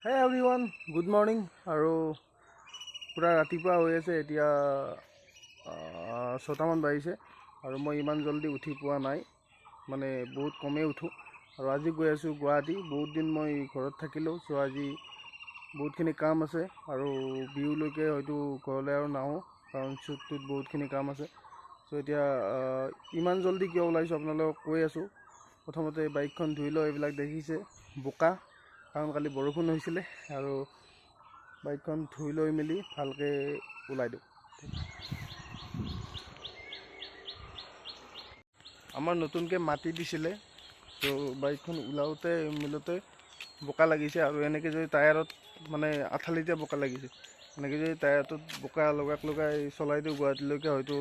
হে everyone, good morning. আৰু পূৰা ৰাতিপুৱা হৈ আছে, এতিয়া 6টামান বাজিছে আৰু মই ইমান জল্দি উঠি পোৱা নাই, মানে বহুত কমেই উঠোঁ। আৰু আজি গৈ আছোঁ গুৱাহাটী। বহুত দিন মই ঘৰত থাকিলোঁ, চ' আজি বহুতখিনি কাম আছে আৰু বিহুলৈকে হয়তো ঘৰলৈ আৰু নাহোঁ, কাৰণ শ্বুটটোত বহুতখিনি কাম আছে। চ' এতিয়া ইমান জল্দি কিয় ওলাইছোঁ আপোনালোকক কৈ আছোঁ। প্ৰথমতে বাইকখন ধুই লওঁ। এইবিলাক দেখিছে বোকা, কাৰণ কালি বৰষুণ হৈছিলে, আৰু বাইকখন ধুই লৈ মেলি ভালকৈ ওলাই দিওঁ। আমাৰ নতুনকৈ মাটি দিছিলে, ত' বাইকখন ওলাওঁতে মিলোতে বোকা লাগিছে। আৰু এনেকৈ যদি টায়াৰত মানে আঠালিতে বোকা লাগিছে, এনেকৈ যদি টায়াৰটোত বোকা লগাই চলাই দিওঁ গুৱাহাটীলৈকে, হয়তো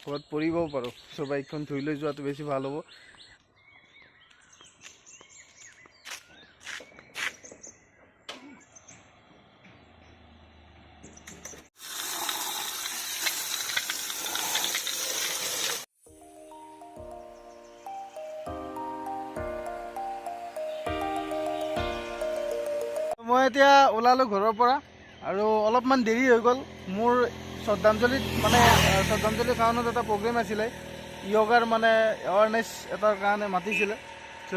ক'ৰবাত পৰিবও পাৰোঁ। চ' বাইকখন ধুই লৈ যোৱাটো বেছি ভাল হ'ব। মই এতিয়া ওলালোঁ ঘৰৰ পৰা, আৰু অলপমান দেৰি হৈ গ'ল। মোৰ শ্ৰদ্ধাঞ্জলিত কাৰণত এটা প্ৰগ্ৰেম আছিলে, য়োগাৰ মানে এৱাৰনেছ এটাৰ কাৰণে মাতিছিলে। চ'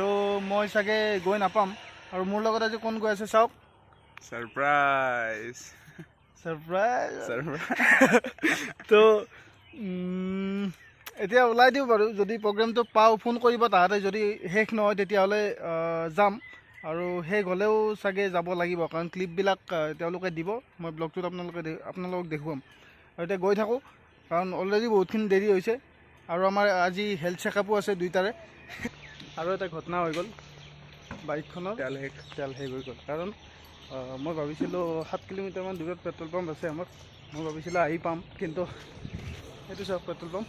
মই চাগে গৈ নাপাম। আৰু মোৰ লগত আজি কোন গৈ আছে চাওক। সাৰপ্ৰাইজ। তো এতিয়া ওলাই দিওঁ বাৰু। যদি প্ৰগ্ৰেমটো পাওঁ ফোন কৰিব তাহাঁতে, যদি শেষ নহয় তেতিয়াহ'লে যাম। আৰু শেষ হ'লেও চাগে যাব লাগিব, কাৰণ ক্লিপবিলাক তেওঁলোকে দিব, মই ব্লগটোত আপোনালোকক দেখুৱাম। আৰু এতিয়া গৈ থাকোঁ, কাৰণ অলৰেডি বহুতখিনি দেৰি হৈছে। আৰু আমাৰ আজি হেল্থ চেকআপো আছে 2টাৰে। আৰু এটা ঘটনা হৈ গ'ল, বাইকখনৰ তেল শেষ হৈ গ'ল। কাৰণ মই ভাবিছিলোঁ 7 কিলোমিটাৰমান দূৰত পেট্ৰল পাম্প আছে আমাৰ, মই ভাবিছিলোঁ আহি পাম, কিন্তু সেইটো চাওক পেট্ৰল পাম্প,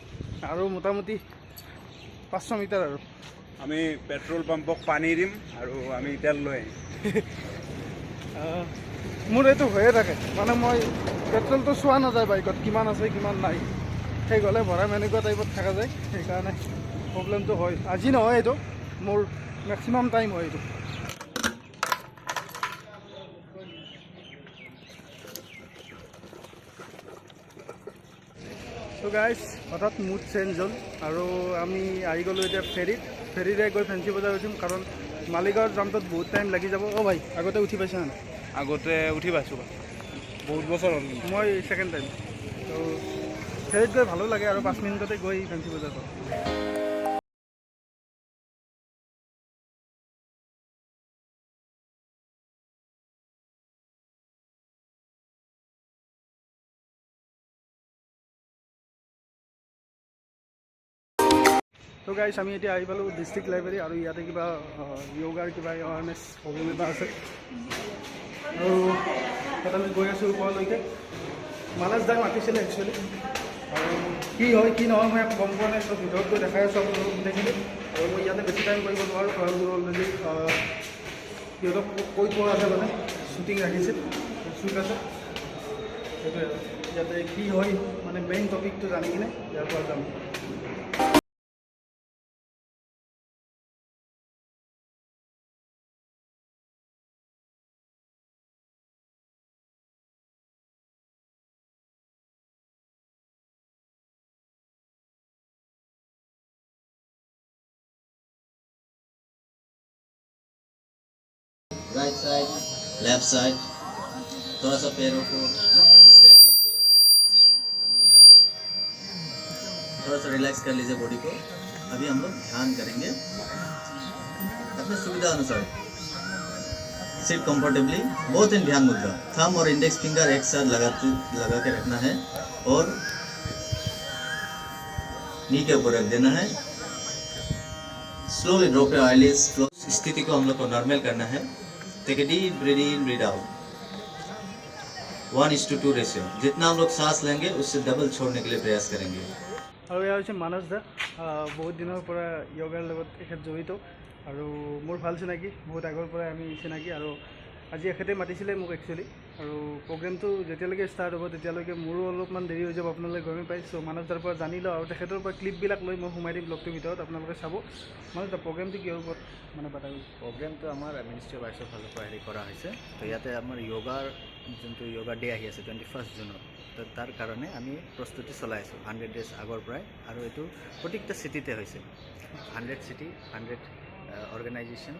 আৰু মোটামুটি 500 মিটাৰ। আৰু আমি পেট্ৰল পাম্পক পানী দিম আৰু আমি তেল লৈ আহিম। মোৰ এইটো হৈয়ে থাকে, মানে মই পেট্ৰলটো চোৱা নাযায় বাইকত কিমান আছে কিমান নাই, সেই গ'লে ভৰাম এনেকুৱা টাইপত থকা যায়, সেইকাৰণে প্ৰব্লেমটো হয়। আজি নহয়, এইটো মোৰ মেক্সিমাম টাইম হয় এইটো। চ' গাইজ, হঠাৎ মুড চেঞ্জ হ'ল, আৰু আমি আহি গ'লোঁ এতিয়া ফেৰীৰে গৈ ফেঞ্চি বজাৰ উঠিম, কাৰণ মালিগাঁৱৰ জামটোত বহুত টাইম লাগি যাব। অঁ ভাই, আগতে উঠি পাইছা নাই? আগতে উঠি পাইছোঁ, বহুত বছৰ হ'ল। মই ছেকেণ্ড টাইম। ত' ফেৰীত গৈ ভালো লাগে, আৰু 5 মিনিটতে গৈ ফেঞ্চি বজাৰ পাওঁ। ত' গাইজ, আমি এতিয়া আহি পালোঁ ডিষ্ট্ৰিক্ট লাইব্ৰেৰী, আৰু ইয়াতে কিবা য়োগাৰ কিবা এৱাৰনেছ প্ৰগ্ৰেম এটা আছে, আৰু তাত আমি গৈ আছোঁ ওপৰলৈকে। মানস দাক মাতিছিলে একচুৱেলি, আৰু কি হয় কি নহয় মই গম পোৱা নাই। চব ভিতৰত গৈ দেখাই আছোঁ আপোনালোকক গোটেইখিনি। আৰু মই ইয়াতে বেছি টাইম কৰিব নোৱাৰোঁ, কাৰণ মোৰ অলৰেডি সিহঁতক কৈ থোৱা আছে, মানে শ্বুটিং ৰাখিছে, শ্বুট আছে। সেইটোৱে আৰু ইয়াতে কি হয়, মানে মেইন টপিকটো জানি কিনে ইয়াৰ পৰা যাম। राइट साइड, लेफ्ट साइड, थोड़ा सा पैरों को स्ट्रेच करके थोड़ा सा रिलैक्स कर लीजिए बॉडी को। अभी हम लोग ध्यान करेंगे अपने सुविधा अनुसार। सिट कंफर्टेबली, बहुत इन ध्यान मुद्रा। थंब और इंडेक्स फिंगर एक साथ लगा के रखना है, और नी के ऊपर रख देना है। Slowly drop your eyelids. स्थिति को हम लोग को नॉर्मल करना है। Take a deep breath in, breath out, 1:2 ratio. जितना हम लोग सांस लेंगे उससे डबल छोड़ने के लिए प्रयास करेंगे। আৰু এয়া হৈছে মানস দা, বহুত দিনৰ পৰা য়োগাৰ লগত তেখেত জড়িত, আৰু মোৰ ভাল চিনাকি, বহুত আগৰ পৰাই আমি চিনাকি। আৰু আজি এখেতে মাতিছিলে মোক একচুৱেলি আৰু প্ৰগ্ৰেমটো যেতিয়ালৈকে ষ্টাৰ্ট হ'ব তেতিয়ালৈকে মোৰো অলপমান দেৰি হৈ যাব, আপোনালোকে গমেই পায়। চ' মানৱদাৰ পৰা জানি লওঁ আৰু তেখেতৰ পৰা ক্লিপবিলাক লৈ মই সোমাই দিম ব্লগটোৰ ভিতৰত, আপোনালোকে চাব। মানৱদা, প্ৰগ্ৰেমটো কিহৰ ওপৰত মানে পাতা গৈছে? প্ৰগ্ৰেমটো আমাৰ মিনিষ্ট্ৰি অফ আৰ্টছৰ ফালৰ পৰা হেৰি কৰা হৈছে। তো ইয়াতে আমাৰ য়োগাৰ যোনটো য়োগা ডে আহি আছে 21 জুনত, তো তাৰ কাৰণে আমি প্ৰস্তুতি চলাই আছোঁ 100 ডেজ আগৰ পৰাই। আৰু এইটো প্ৰত্যেকটা চিটিতে হৈছে, 100 চিটি 100 অৰ্গেনাইজেশ্যন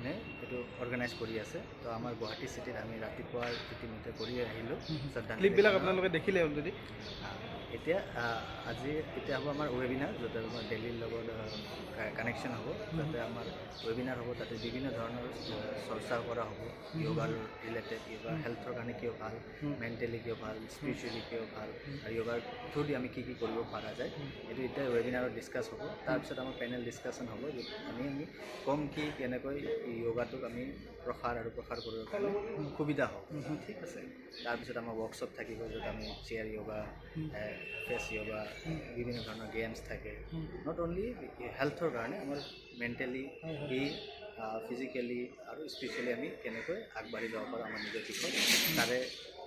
নে এইটো অৰ্গেনাইজ কৰি আছে। তো আমাৰ গুৱাহাটী চিটিত আমি ৰাতিপুৱা ইতিমধ্যে কৰি আহিলোঁ। ক্লিপবিলাক আপোনালোকে দেখিলে অলৰেডি। এতিয়া এতিয়া হ'ব আমাৰ ৱেবিনাৰ, য'তে আমাৰ দিল্লীৰ লগত কানেকশ্যন হ'ব। তাতে আমাৰ ৱেবিনাৰ হ'ব, তাতে বিভিন্ন ধৰণৰ চৰ্চা কৰা হ'ব। য়োগাৰ ৰিলেটেড, য়োগা হেল্থৰ কাৰণে কিয় ভাল, মেণ্টেলি কিয় ভাল, স্পিৰিচুৱেলি কিয় ভাল, আৰু য়োগাৰ থ্ৰুদি আমি কি কৰিব পৰা যায়, এইটো এতিয়া ৱেবিনাৰত ডিছকাছ হ'ব। তাৰপিছত আমাৰ পেনেল ডিছকাশ্যন হ'ব, য'ত আমি কম কি কেনেকৈ য়োগাটোক আমি প্ৰসাৰ কৰিবৰ কাৰণে সুবিধা হ'ব। ঠিক আছে। তাৰপিছত আমাৰ ৱৰ্কশ্বপ থাকিব, য'ত আমি চেয়াৰ য়োগা, ফেচ য়োগা, বিভিন্ন ধৰণৰ গেমছ থাকে। নট অনলি হেল্থৰ কাৰণে, আমাৰ মেণ্টেলি ফিজিকেলি আৰু স্পিৰিচুৱেলি আমি কেনেকৈ আগবাঢ়ি যাব পাৰোঁ আমাৰ নিজৰ দিশত, তাৰে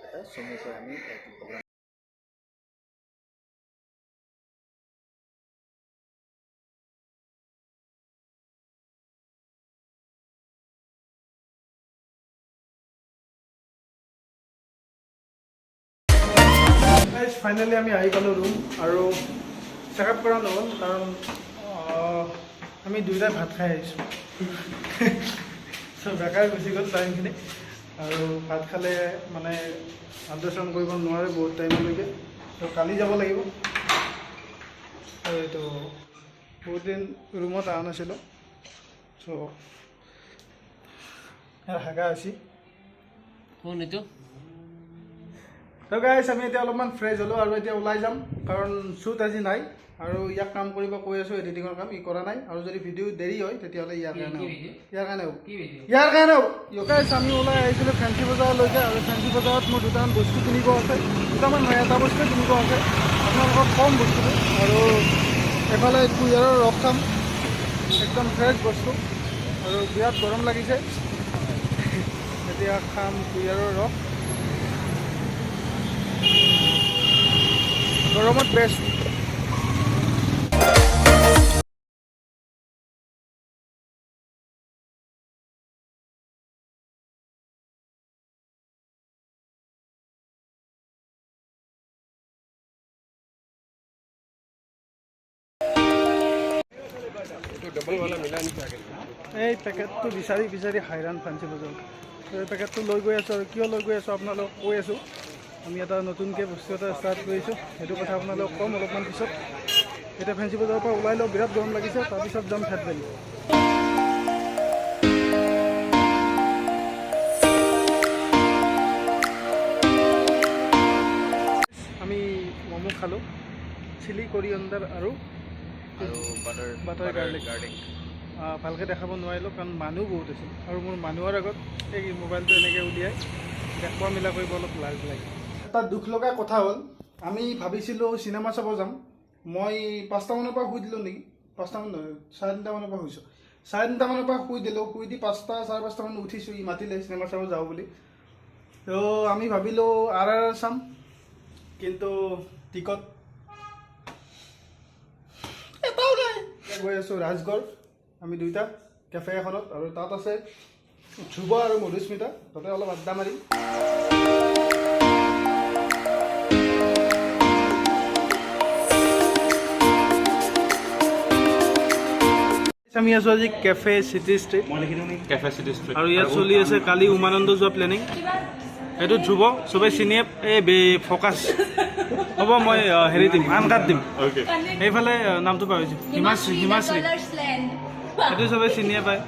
এটা চমুকৈ আমি এইটো প্ৰগ্ৰাম। ফাইনেলি আমি আহি পালোঁ ৰুম, আৰু চেকআপ কৰা নহ'ল কাৰণ আমি দুয়োটাই ভাত খাই আহিছোঁ। চ' বেকাৰ গুচি গ'ল টাইমখিনি, আৰু ভাত খালে মানে আল্ট্ৰাচাউণ্ড কৰিব নোৱাৰে বহুত টাইমলৈকে। ত' কালি যাব লাগিব। আৰু এইটো বহুত দিন ৰুমত অহা নাছিলোঁ। চ' হাগা আছি এইটো তো গাইছ, আমি এতিয়া অলপমান ফ্ৰেছ হ'লোঁ আৰু এতিয়া ওলাই যাম, কাৰণ শ্বুট আজি নাই। আৰু ইয়াক কাম কৰিব কৈ আছোঁ, এডিটিঙৰ কাম ই কৰা নাই। আৰু যদি ভিডিঅ' দেৰি হয় তেতিয়াহ'লে ইয়াৰ কাৰণে হ'ব। গাইছ, আমি ওলাই আহিছিলোঁ ফেঞ্চি বজাৰলৈকে, আৰু ফেঞ্চি বজাৰত মোৰ দুটামান বস্তু কিনিব আছে। দুটামান নহয়, এটা বস্তুৱে কিনিব আছে, আপোনালোকক কম বস্তুটো। আৰু এফালে কুঁহিয়াৰৰ ৰস খাম, একদম ফ্ৰেছ বস্তু, আৰু বিৰাট গৰম লাগিছে, এতিয়া খাম কুঁহিয়াৰৰ ৰস। গৰমত বেষ্ট। এই পেকেটটো বিচাৰি হাইৰাণ ফেঞ্চি বজাৰ। এই পেকেটটো লৈ গৈ আছোঁ, আৰু কিয় লৈ গৈ আছোঁ আপোনালোকক কৈ আছোঁ। আমি এটা নতুনকৈ বস্তু এটা ষ্টাৰ্ট কৰিছোঁ, সেইটো কথা আপোনালোকক ক'ম অলপমান পিছত। এতিয়া ফেঞ্চি বজাৰৰ পৰা ওলাই লওঁ, বিৰাট গৰম লাগিছে, তাৰপিছত যাম ফেট ভেলি। আমি ম'ম' খালোঁ, চিলি কৰিয়েণ্ডাৰ আৰু বাটাৰ গাৰ্লিক। ভালকৈ দেখাব নোৱাৰিলোঁ কাৰণ মানুহ বহুত আছিল, আৰু মোৰ মানুহৰ আগত এই মোবাইলটো এনেকৈ উলিয়াই দেখুওৱা মিলা কৰিব অলপ লাজ লাগে। এটা দুখ লগা কথা হ'ল, আমি ভাবিছিলোঁ চিনেমা চাব যাম। মই 5টা মানৰ পৰা শুই দিলোঁ নেকি, 5টা মান নহয়, 3:30 মানৰ পৰা শুইছোঁ। 3:30 মানৰ পৰা শুই দিলোঁ, শুই দি 5টা 5:30 মানত উঠিছোঁ, ই মাতিলে চিনেমা চাব যাওঁ বুলি। তো আমি ভাবিলোঁ RRR চাম, কিন্তু টিকট এটাও নাই। গৈ আছোঁ ৰাজগড়, আমি দুইটা কেফে এখনত, আৰু তাত আছে ধ্ৰুৱ আৰু মধুস্মিতা, তাতে অলপ আড্ডা মাৰিম। আমি আছোঁ আজি কেফে চিটি ষ্ট্ৰীট, আৰু ইয়াত চলি আছে কালি উমানন্দ যোৱা প্লেনিং। এইটো ধ্ৰুৱ, চবেই চিনিয়ে, এই ফ'কাছ হ'ব, মই হেৰি দিম, আনকাট দিম। এইফালে নামটো পাহৰিছোঁ, হিমাশ্ৰী, সেইটো চবেই চিনিয়ে পায়।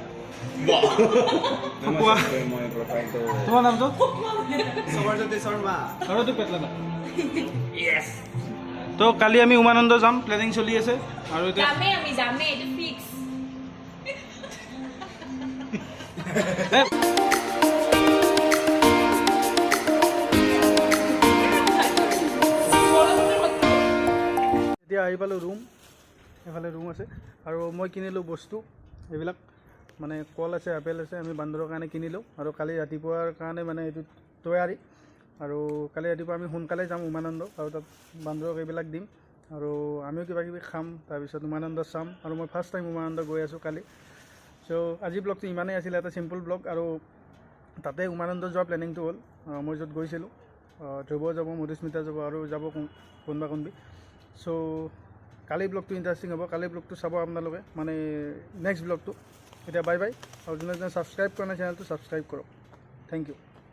তোমাৰ নামটো? তো কালি আমি উমানন্দ যাম, প্লেনিং চলি আছে। আৰু এতিয়া এতিয়া আহি পালোঁ ৰুম, এফালে ৰুম আছে, আৰু মই কিনিলোঁ বস্তু এইবিলাক মানে কল আছে, আপেল আছে, আমি বান্দৰৰ কাৰণে কিনিলোঁ আৰু কালি ৰাতিপুৱাৰ কাৰণে মানে এইটো তৈয়াৰী। আৰু কালি ৰাতিপুৱা আমি সোনকালে যাম উমানন্দ আৰু তাত বান্দৰক এইবিলাক দিম আৰু আমিও কিবা কিবি খাম, তাৰপিছত উমানন্দ চাম। আৰু মই ফাৰ্ষ্ট টাইম উমানন্দ গৈ আছোঁ কালি। চ' আজি ব্লগটো ইমানেই আছিলে, এটা চিম্পল ব্লগ। আৰু তাতে উমানন্দ যোৱা প্লেনিংটো হ'ল, মই য'ত গৈছিলোঁ। ধ্ৰুৱ যাব, মধুস্মিতা যাব আৰু যাব কোনোবা কোনবি। চ' কালি ব্লগটো ইণ্টাৰেষ্টিং হ'ব, কালি ব্লগটো চাব আপোনালোকে, মানে নেক্সট ব্লগটো। এতিয়া বাই বাই, আৰু যোনে যোনে ছাবস্ক্ৰাইব কৰা নাই চেনেলটো ছাবস্ক্ৰাইব কৰক। Thank U.